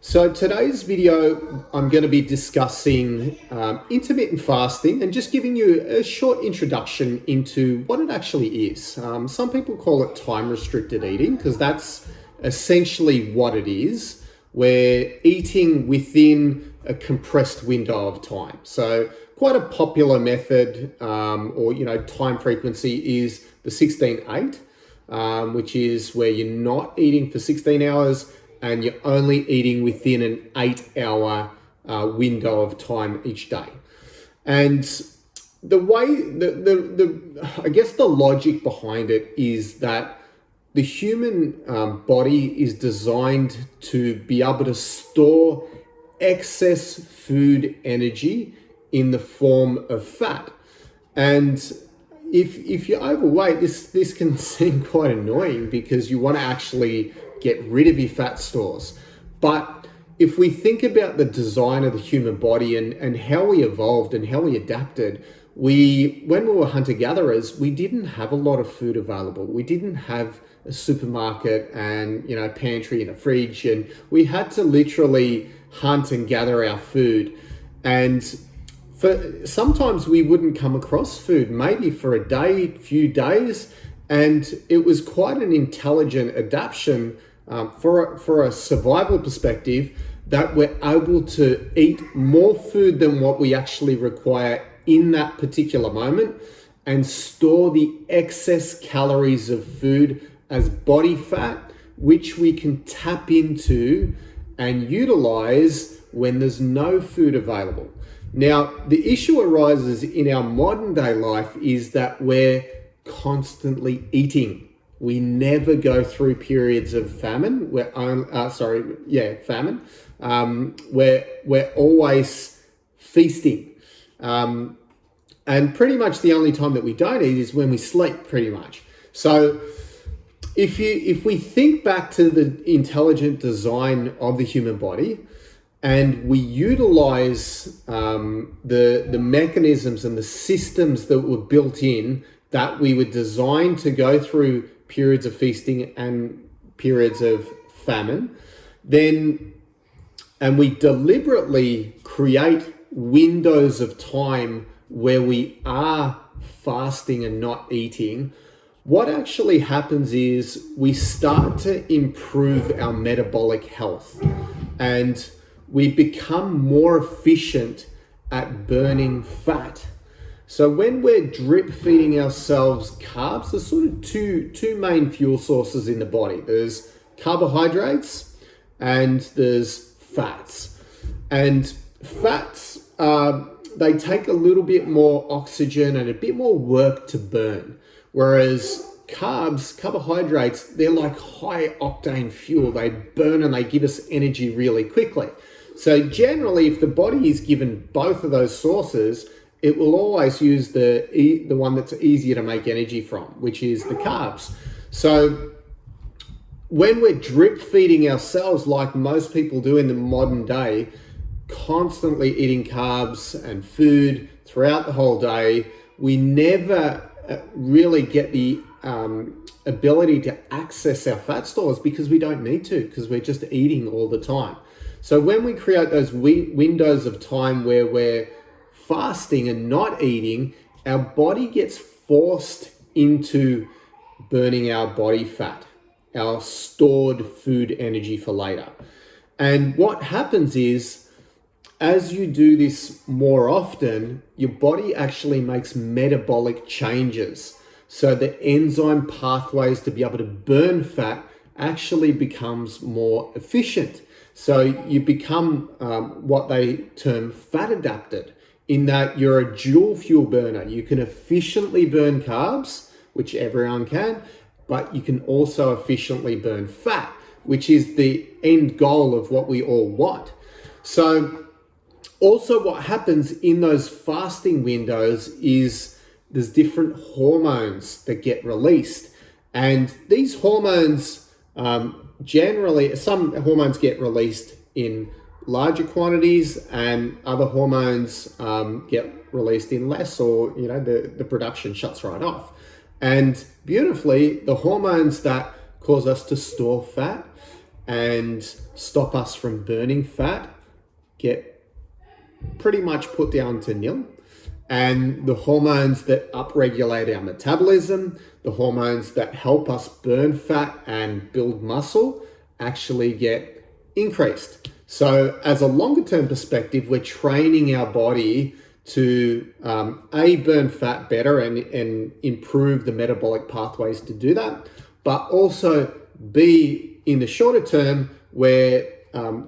So today's video, I'm going to be discussing intermittent fasting and just giving you a short introduction into what it actually is. Some people call it time-restricted eating because that's essentially what it is. We're eating within a compressed window of time. So quite a popular method time frequency is the 16-8, which is where you're not eating for 16 hours and you're only eating within an 8-hour window of time each day. And the way, I guess the logic behind it is that the human body is designed to be able to store excess food energy in the form of fat. And if you're overweight, this can seem quite annoying because you want to actually get rid of your fat stores. But if we think about the design of the human body and how we evolved and how we adapted, when we were hunter-gatherers, we didn't have a lot of food available. We didn't have a supermarket and pantry and a fridge, and we had to literally hunt and gather our food. And sometimes we wouldn't come across food, maybe for a day, few days, and it was quite an intelligent adaptation for a survival perspective that we're able to eat more food than what we actually require in that particular moment and store the excess calories of food as body fat, which we can tap into and utilize when there's no food available. Now, the issue arises in our modern day life is that we're constantly eating. We never go through periods of famine. We're always feasting. And pretty much the only time that we don't eat is when we sleep, pretty much. So if we think back to the intelligent design of the human body, and we utilize the mechanisms and the systems that were built in that we were designed to go through periods of feasting and periods of famine, and we deliberately create windows of time where we are fasting and not eating, what actually happens is we start to improve our metabolic health and we become more efficient at burning fat. So when we're drip feeding ourselves carbs, there's sort of two main fuel sources in the body. There's carbohydrates and there's fats. And fats, they take a little bit more oxygen and a bit more work to burn. Whereas carbohydrates, they're like high octane fuel. They burn and they give us energy really quickly. So generally, if the body is given both of those sources, it will always use the one that's easier to make energy from, which is the carbs. So when we're drip feeding ourselves, like most people do in the modern day, constantly eating carbs and food throughout the whole day, we never really get the ability to access our fat stores because we don't need to, because we're just eating all the time. So when we create those windows of time where we're fasting and not eating, our body gets forced into burning our body fat, our stored food energy for later. And what happens is, as you do this more often, your body actually makes metabolic changes. So the enzyme pathways to be able to burn fat actually becomes more efficient. So you become what they term fat adapted, in that you're a dual fuel burner. You can efficiently burn carbs, which everyone can, but you can also efficiently burn fat, which is the end goal of what we all want. So also what happens in those fasting windows is there's different hormones that get released. And these hormones, generally, some hormones get released in larger quantities and other hormones get released in less, or the production shuts right off. And beautifully, the hormones that cause us to store fat and stop us from burning fat get pretty much put down to nil. And the hormones that upregulate our metabolism, the hormones that help us burn fat and build muscle, actually get increased. So as a longer term perspective, we're training our body to burn fat better and improve the metabolic pathways to do that, but also B, in the shorter term, we're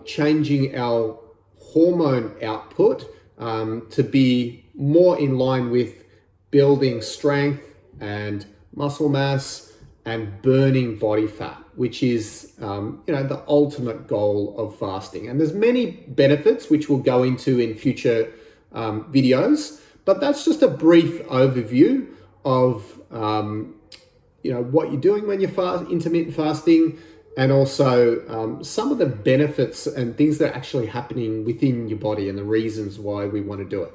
changing our hormone output to be more in line with building strength and muscle mass and burning body fat, which is the ultimate goal of fasting. And there's many benefits which we'll go into in future videos, but that's just a brief overview of what you're doing when you're intermittent fasting, and also some of the benefits and things that are actually happening within your body and the reasons why we want to do it.